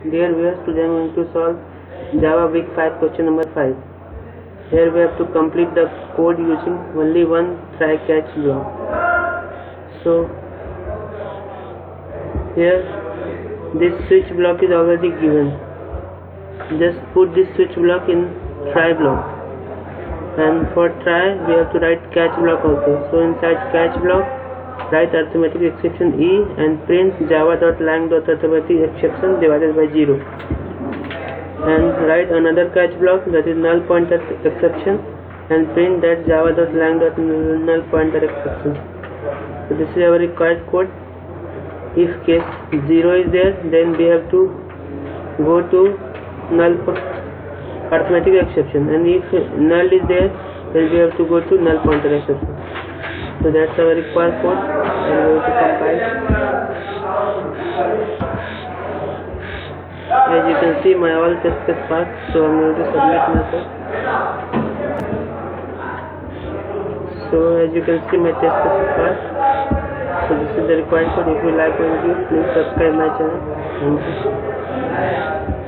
Dear viewers, today I am going to solve Java Week 5 question number 5. Here we have to complete the code using only one try-catch block. So here this switch block is already given. Just put this switch block in try block, and for try we have to write catch block also. So inside catch block write arithmetic exception E and print java.lang.arithmetic exception divided by 0, and write another catch block, that is null pointer exception, and print that java.lang.null pointer exception. So this is our required code. If case 0 is there, then we have to go to null arithmetic exception, and if null is there, then we have to go to null pointer exception. So that's our required code, and we have to compile. As you can see, my all test cases passed, so I'm going to submit myself. So as you can see, my test cases passed. So this is the required code. If you like my video, please subscribe my channel. Thank you.